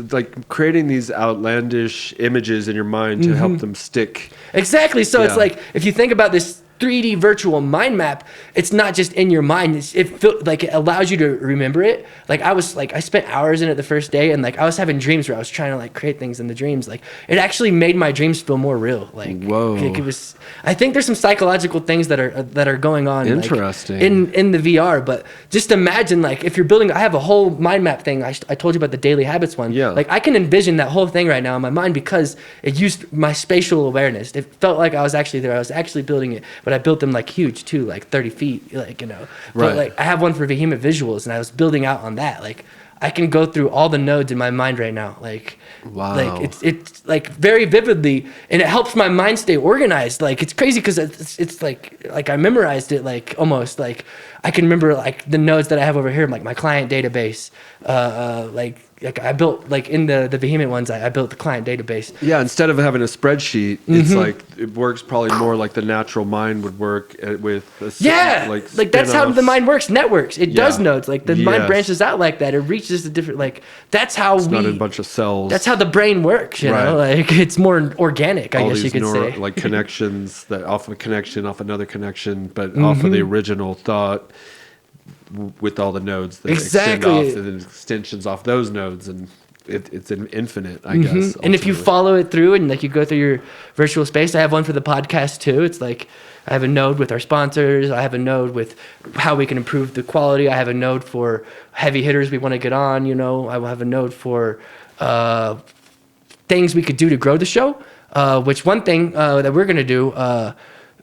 B: creating these outlandish images in your mind to help them stick.
C: Exactly. So
B: Yeah.
C: it's if you think about this 3D virtual mind map, it's not just in your mind. It allows you to remember it. I spent hours in it the first day, and I was having dreams where I was trying to create things in the dreams. It actually made my dreams feel more real.
B: Whoa.
C: It was. I think there's some psychological things that are going on.
B: Interesting.
C: In the VR, but just imagine if you're building. I have a whole mind map thing. I told you about the daily habits one.
B: Yeah.
C: I can envision that whole thing right now in my mind because it used my spatial awareness. It felt like I was actually there. I was actually building it. But I built them huge too, 30 feet, But
B: Right.
C: I have one for Vehement Visuals, and I was building out on that. I can go through all the nodes in my mind right now.
B: Wow.
C: It's very vividly, and it helps my mind stay organized. It's crazy because it's I memorized it almost I can remember the nodes that I have over here, my client database. I built in the Vehement ones. I built the client database.
B: Yeah, instead of having a spreadsheet, it's it works probably more like the natural mind would work with a
C: that's how the mind works. Networks. It does
B: Yeah.
C: nodes. The mind branches out like that. It reaches a different that's how
B: It's not a bunch of cells.
C: That's how the brain works. You know, it's more organic. I guess you could say.
B: Connections that off a connection, off another connection, but off of the original thought. With all the nodes that extend off and then extensions off those nodes, and it's an infinite, I guess.
C: And if you follow it through and you go through your virtual space, I have one for the podcast too. It's I have a node with our sponsors. I have a node with how we can improve the quality. I have a node for heavy hitters we want to get on. I will have a node for things we could do to grow the show. Which one thing that we're gonna do.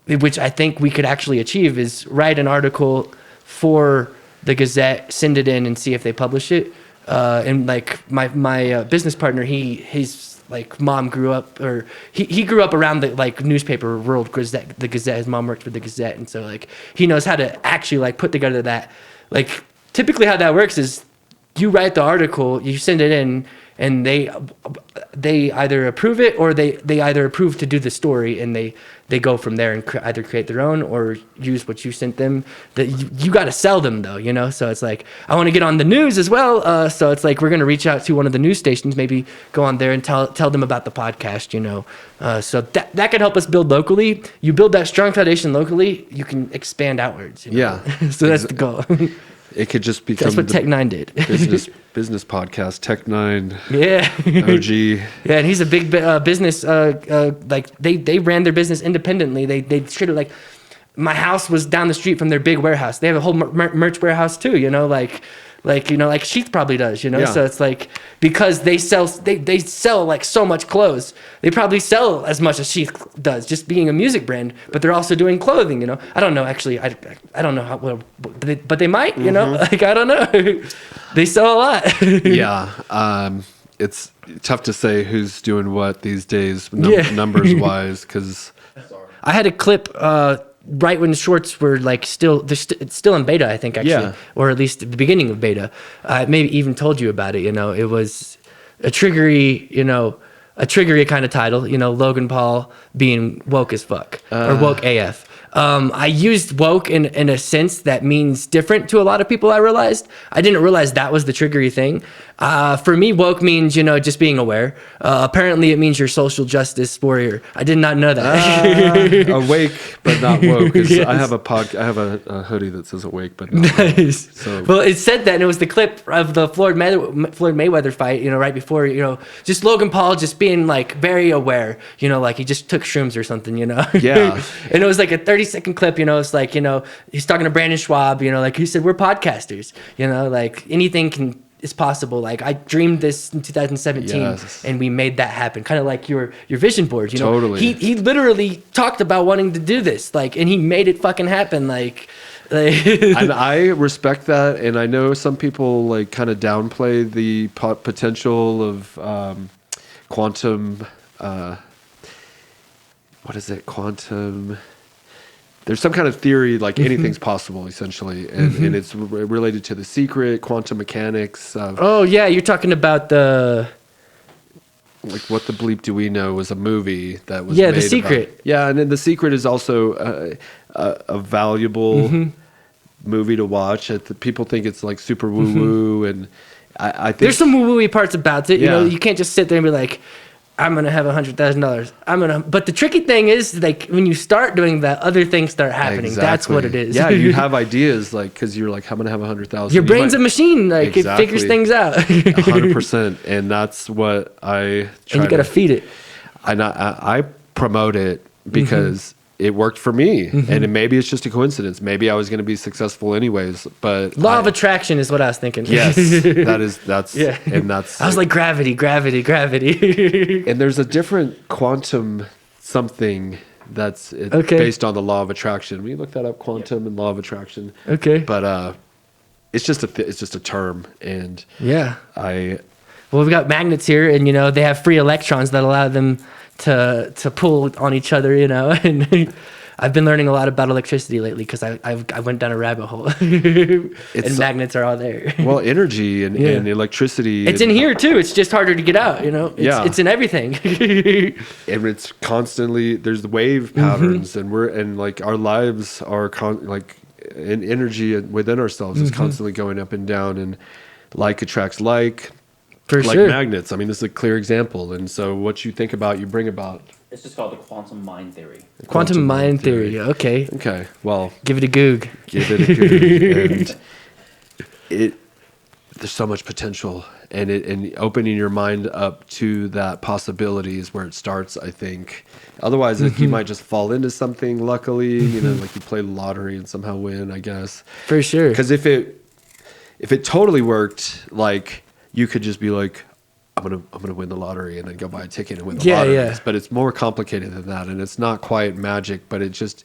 C: which I think we could actually achieve, is write an article for the Gazette, send it in, and see if they publish it. And like my business partner, his like mom grew up, or he grew up around the like newspaper world, Gazette, the Gazette. His mom worked for the Gazette, and so like he knows how to actually like put together that. Like typically how that works is you write the article, you send it in, and they either approve it or they either approve to do the story, and they go from there and either create their own or use what you sent them. That you got to sell them though, you know. So it's like I want to get on the news as well. So it's like we're gonna reach out to one of the news stations, maybe go on there and tell them about the podcast, you know. So that can help us build locally. You build that strong foundation locally, you can expand outwards. You know?
B: Yeah.
C: So that's the goal.
B: It could just become
C: That's what Tech Nine did.
B: business podcast. Tech Nine.
C: Yeah.
B: OG.
C: Yeah, and he's a big business. Like they ran their business independently. They treated like my house was down the street from their big warehouse. They have a whole merch warehouse too. You know, like you know, like SHEATH probably does. You know,
B: Yeah.
C: so it's like because they sell like so much clothes. They probably sell as much as SHEATH does, just being a music brand. But they're also doing clothing. You know, I don't know actually. I don't know how well, but they might. You know, like I don't know. They sell a lot.
B: Yeah. It's tough to say who's doing what these days, numbers wise, because
C: I had a clip right when the shorts were like it's still in beta, I think actually,
B: Yeah.
C: or at least at the beginning of beta. I maybe even told you about it. You know, it was a triggery kind of title. You know, Logan Paul being woke as fuck or woke AF. I used woke in a sense that means different to a lot of people. I realized I didn't realize that was the triggery thing. For me, woke means, you know, just being aware. Apparently it means you're social justice warrior. I did not know that.
B: awake but not woke. 'Cause
C: Yes.
B: I have a hoodie that says awake but not woke.
C: Nice.
B: So
C: Well, it said that, and it was the clip of the Floyd Mayweather fight, you know, right before, you know, just Logan Paul just being like very aware, you know, like he just took shrooms or something, you know.
B: Yeah.
C: And it was like a 30-second clip, you know. It's like, you know, he's talking to Brandon Schwab, you know, like he said, we're podcasters, you know, like anything is possible. Like I dreamed this in 2017,
B: Yes.
C: and we made that happen. Kind of like your vision board, you know.
B: Totally.
C: He literally talked about wanting to do this, like, and he made it fucking happen, like
B: and I respect that, and I know some people like kind of downplay the potential of quantum. What is it? Quantum. There's some kind of theory like anything's possible essentially, and it's related to The Secret, quantum mechanics.
C: Oh yeah, you're talking about the
B: Like What the Bleep Do We Know was a movie that was
C: The
B: made
C: Secret.
B: And then The Secret is also a valuable movie to watch. People think it's like super woo woo, and I think
C: there's some woo-woo parts about it. You know,
B: Yeah.
C: you can't just sit there and be like, I'm gonna have $100,000. But the tricky thing is, like, when you start doing that, other things start happening. That's what it is.
B: Yeah, you have ideas like because you're like, I'm gonna have 100,000.
C: Your brain's a machine. Like it figures
B: Exactly.
C: things out.
B: 100%, and that's what I try.
C: And you gotta feed it.
B: I promote it because it worked for me, and maybe it's just a coincidence. Maybe I was going to be successful anyways, but
C: Law of attraction is what I was thinking.
B: Yes, that's
C: Yeah.
B: and that's.
C: I was like gravity.
B: and there's a different quantum something that's
C: Okay.
B: based on the law of attraction. We look that up, quantum and law of attraction.
C: Okay.
B: But it's just a term, and
C: Yeah.
B: I
C: Well, we've got magnets here, and you know they have free electrons that allow them to pull on each other. You know, and I've been learning a lot about electricity lately because I went down a rabbit hole, and magnets are all there.
B: well, energy and,
C: Yeah.
B: and electricity.
C: It's in here too. It's just harder to get out. You know, it's in everything.
B: And it's constantly there's the wave patterns, and like our lives are in energy within ourselves is constantly going up and down, and like attracts like.
C: For
B: Like
C: sure.
B: magnets. I mean, this is a clear example. And so what you think about, you bring about.
E: It's just called the quantum mind theory.
C: Quantum mind theory. Okay.
B: Okay, well,
C: Give it a goog.
B: give it a good. And there's so much potential, and opening your mind up to that possibility is where it starts, I think. Otherwise, you might just fall into something. Luckily, you know, like you play the lottery and somehow win, I guess.
C: For sure.
B: Because if it totally worked, like you could just be like, I'm gonna win the lottery and then go buy a ticket and win the
C: Yeah,
B: lottery.
C: yeah.
B: But it's more complicated than that, and it's not quite magic, but it just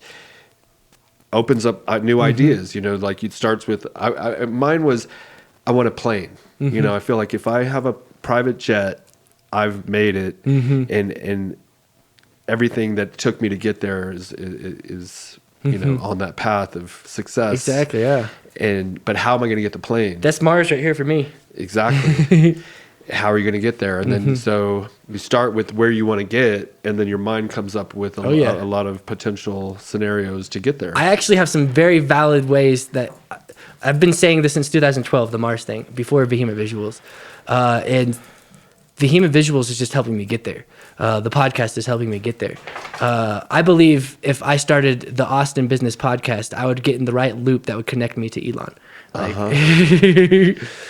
B: opens up new ideas. You know, like it starts with mine was I want a plane. You know, I feel like if I have a private jet, I've made it, and everything that took me to get there is you know, on that path of success.
C: Exactly. Yeah.
B: But how am I going to get the plane?
C: That's Mars right here for me.
B: Exactly. How are you going to get there? And then so you start with where you want to get, and then your mind comes up with a lot of potential scenarios to get there.
C: I actually have some very valid ways that I've been saying this since 2012, the Mars thing, before Behemoth Visuals. And Behemoth Visuals is just helping me get there. The podcast is helping me get there. I believe if I started the Austin Business Podcast, I would get in the right loop that would connect me to Elon. Like,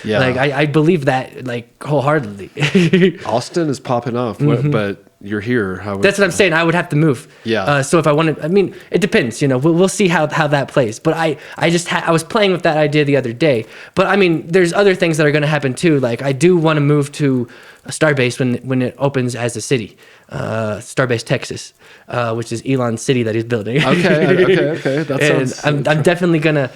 B: Yeah.
C: like I believe that like wholeheartedly.
B: Austin is popping off, but you're here.
C: That's what I'm saying. I would have to move.
B: Yeah.
C: So if I wanted, I mean, it depends. You know, we'll see how that plays. But I just I was playing with that idea the other day. But I mean, there's other things that are going to happen too. Like I do want to move to Starbase when it opens as a city, Starbase, Texas, which is Elon's city that he's building.
B: Okay. That
C: And
B: sounds.
C: I'm definitely gonna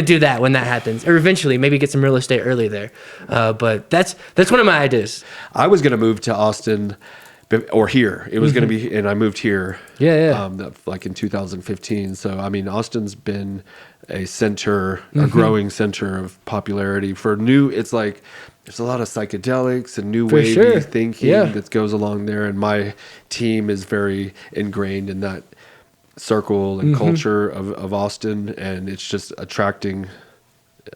C: do that when that happens, or eventually maybe get some real estate early there. But that's one of my ideas.
B: I was going to move to Austin, or here. It was going to be, and I moved here.
C: Yeah.
B: Like in 2015. So I mean, Austin's been a center, a growing center of popularity for new. It's like there's a lot of psychedelics and new wavy thinking that goes along there, and my team is very ingrained in that circle and culture of Austin, and it's just attracting,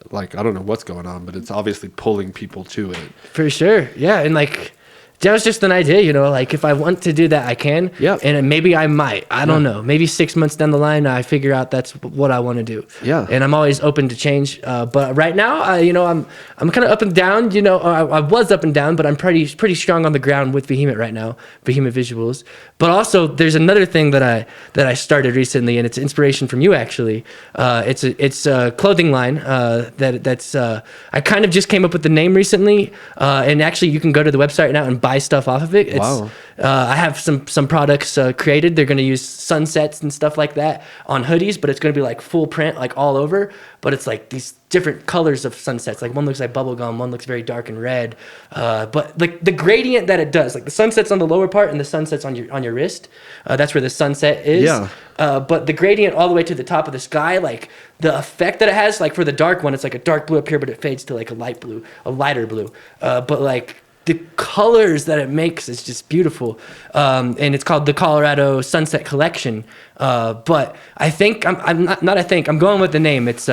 B: like, I don't know what's going on, but it's obviously pulling people to it.
C: For sure. Yeah. And like, that was just an idea, you know, like if I want to do that, I can.
B: Yeah.
C: And maybe I might. I don't know. Maybe 6 months down the line, I figure out that's what I want to do.
B: Yeah.
C: And I'm always open to change. But right now, you know, I'm kind of up and down. You know, I was up and down, but I'm pretty strong on the ground with Behemoth right now, Behemoth Visuals. But also, there's another thing that I started recently, and it's inspiration from you actually. It's a clothing line that's I kind of just came up with the name recently, and actually you can go to the website now and buy stuff off of it.
B: Wow.
C: I have some products created. They're going to use sunsets and stuff like that on hoodies, but it's going to be like full print, like all over. But it's like these different colors of sunsets. Like one looks like bubblegum, one looks very dark and red. But like the gradient that it does, like the sunsets on the lower part and the sunsets on your wrist, that's where the sunset is.
B: Yeah.
C: But the gradient all the way to the top of the sky, like the effect that it has, like for the dark one, it's like a dark blue up here, but it fades to like a lighter blue. But like the colors that it makes is just beautiful. And it's called the Colorado Sunset Collection. But I think I'm going with the name. It's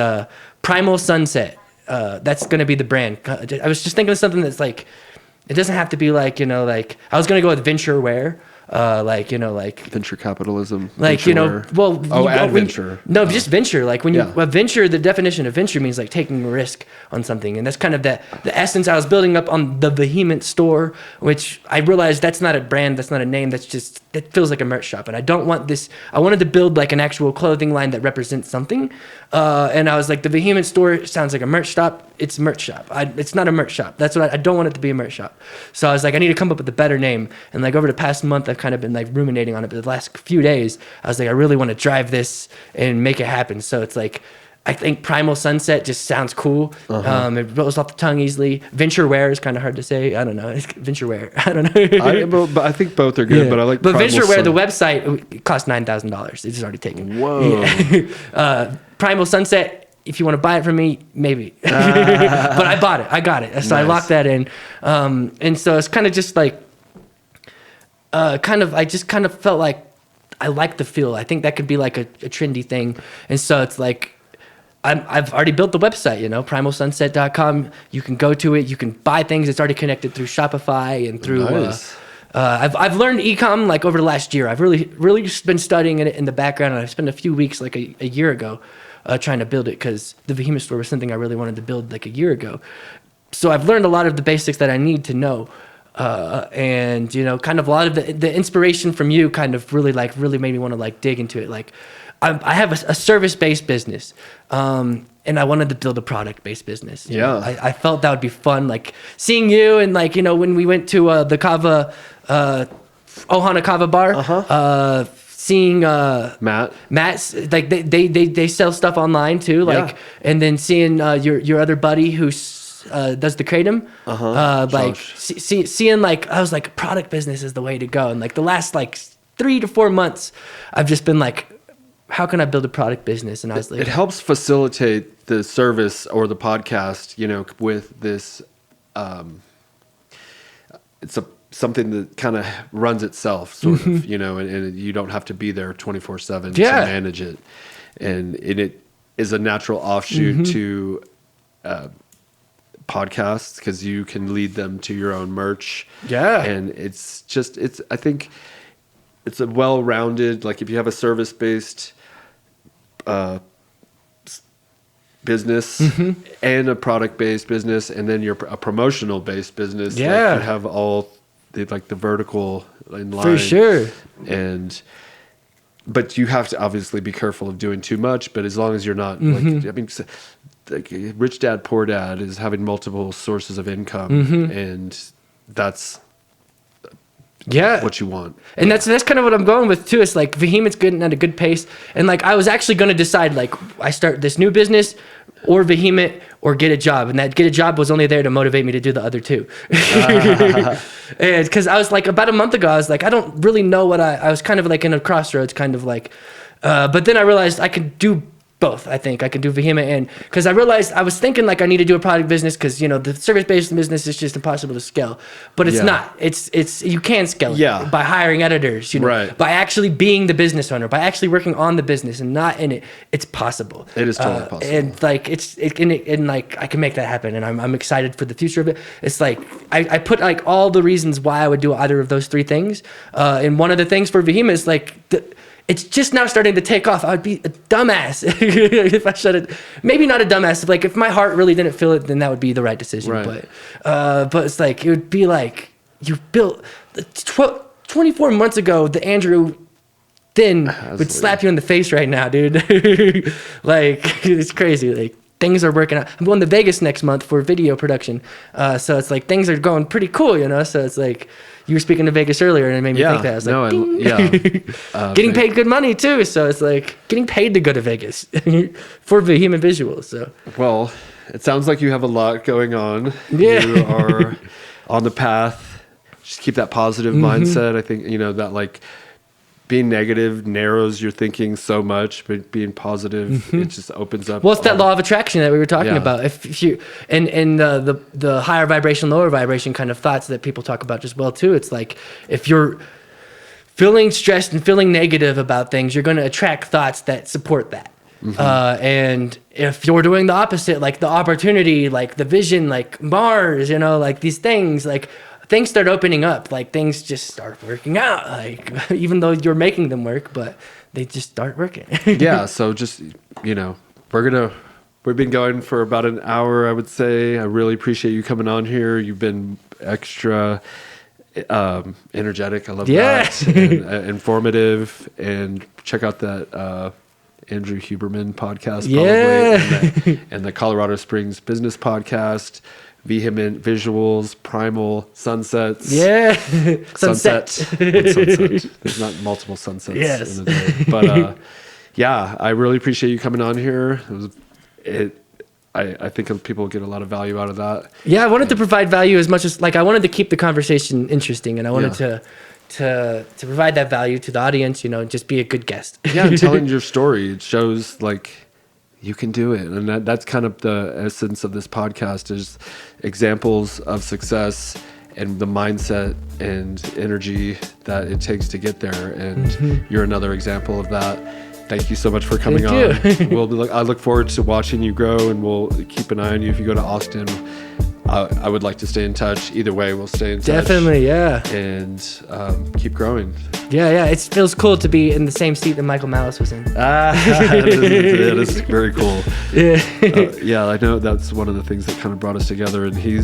C: Primal Sunset. That's going to be the brand. I was just thinking of something that's like, it doesn't have to be like, you know, like I was going to go with venture wear. Like, you know, like
B: Venture capitalism.
C: like,
B: venture
C: you know,
B: wear.
C: well,
B: adventure.
C: No, just venture. Like when you,
B: Yeah.
C: venture, the definition of venture means like taking a risk on something. And that's kind of the essence I was building up on the Vehement store, which I realized that's not a brand, that's not a name, that's just, it feels like a merch shop. And I don't want this, I wanted to build like an actual clothing line that represents something. And I was like, the Vehement store sounds like a merch shop. It's a merch shop. It's not a merch shop. That's what I don't want it to be a merch shop. So I was like, I need to come up with a better name. And like over the past month, I've kind of been like ruminating on it. But the last few days, I was like, I really want to drive this and make it happen. So it's like, I think Primal Sunset just sounds cool. It rolls off the tongue easily. Venture wear is kind of hard to say. I don't know. It's venture wear. I don't know.
B: But I think both are good,
C: Yeah.
B: but I like
C: But
B: Primal
C: venture wear, the
B: Sun.
C: website, it costs $9,000. It's just already taken.
B: Whoa.
C: Yeah. Primal Sunset. If you want to buy it from me, maybe. But I bought it. I got it. So I
B: Nice.
C: locked that in. And so it's kind of just like, I just kind of felt like I like the feel. I think that could be like a trendy thing. And so it's like, I've already built the website, you know, primalsunset.com. You can go to it. You can buy things. It's already connected through Shopify and through.
B: Nice.
C: I've learned ecom like over the last year. I've really just been studying it in the background, and I spent a few weeks like a year ago trying to build it because the Behemoth store was something I really wanted to build like a year ago. So I've learned a lot of the basics that I need to know. And you know, kind of a lot of the inspiration from you kind of really made me want to like dig into it. Like I have a service-based business, and I wanted to build a product-based business. You know, I felt that would be fun, like seeing you and like, you know, when we went to the Kava, Ohana Kava bar, seeing Matt's like they sell stuff online too, like, and then seeing your other buddy who does the kratom, like seeing like, I was like, product business is the way to go. And like the last like 3 to 4 months, I've just been like, how can I build a product business? And I was like,
B: it helps facilitate the service or the podcast, you know, with this, it's something that kind of runs itself sort of, you know, and you don't have to be there 24/7 to manage it. And it is a natural offshoot to, podcasts, because you can lead them to your own merch. And I think it's a well-rounded, like if you have a service-based business and a product-based business, and then you're a promotional-based business, like you have all the vertical in line.
C: For sure.
B: But you have to obviously be careful of doing too much, but as long as you're not, like, I mean, like Rich Dad, Poor Dad is having multiple sources of income, and that's what you want.
C: And that's kind of what I'm going with too. It's like Vehement's good at a good pace, and like I was actually going to decide, like, I start this new business or Vehement or get a job, and that get a job was only there to motivate me to do the other two. And because I was like, about a month ago, I was like, I don't really know what I was kind of like in a crossroads, kind of like, but then I realized I could do both. I think I can do Vehement, and because I realized I was thinking like I need to do a product business, because, you know, the service-based business is just impossible to scale, but it's not. It's you can scale it by hiring editors, you know, by actually being the business owner, by actually working on the business and not in it. It's possible.
B: It is totally possible,
C: and like and like I can make that happen, and I'm excited for the future of it. It's like I put like all the reasons why I would do either of those three things, and one of the things for Vehement is like it's just now starting to take off. I would be a dumbass if I shut it. Maybe not a dumbass. Like if my heart really didn't feel it, then that would be the right decision. But it's like, it would be like you built 24 months ago. The Andrew Thin would slap you in the face right now, dude. Like it's crazy. Like things are working out. I'm going to Vegas next month for video production. So it's like things are going pretty cool, you know. So it's like, you were speaking to Vegas earlier, and it made me think that. I was like, getting paid good money too. So it's like getting paid to go to Vegas for Vehement visuals. So,
B: well, it sounds like you have a lot going on.
C: Yeah.
B: You are on the path. Just keep that positive mindset. I think, you know, that like being negative narrows your thinking so much, but being positive, it just opens up.
C: Well, it's that law of attraction that we were talking about. If you and the higher vibration, lower vibration kind of thoughts that people talk about as well too. It's like if you're feeling stressed and feeling negative about things, you're going to attract thoughts that support that. And if you're doing the opposite, like the opportunity, like the vision, like Mars, you know, like these things, like things start opening up, like things just start working out, like even though you're making them work, but they just start working.
B: So just, you know, we've been going for about an hour, I would say. I really appreciate you coming on here. You've been extra energetic. I love that. And, informative. And check out that Andrew Huberman podcast, probably, and the Colorado Springs Business Podcast. Vehement Visuals, Primal, Sunsets. Sunset. There's not multiple sunsets in the day. But I really appreciate you coming on here. I think people get a lot of value out of that.
C: Yeah, I wanted to provide value as much as, like, I wanted to keep the conversation interesting, and I wanted to provide that value to the audience, you know, and just be a good guest.
B: And telling your story, it shows like you can do it. And that's kind of the essence of this podcast, is examples of success and the mindset and energy that it takes to get there. And you're another example of that. Thank you so much for coming on. I look forward to watching you grow, and we'll keep an eye on you if you go to Austin. I would like to stay in touch. Either way, we'll stay in touch.
C: Definitely, yeah.
B: And keep growing.
C: Yeah. It feels cool to be in the same seat that Michael Malice was in.
B: It is very cool. I know that's one of the things that kind of brought us together. And he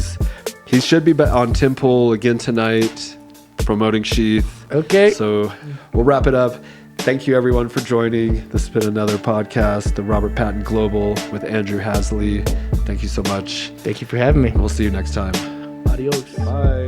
B: should be on Temple again tonight, promoting SHEATH.
C: Okay.
B: So we'll wrap it up. Thank you, everyone, for joining. This has been another podcast, the Robert Patton Global with Andrew Hazzlee. Thank you so much.
C: Thank you for having me.
B: We'll see you next time.
C: Adios.
B: Bye.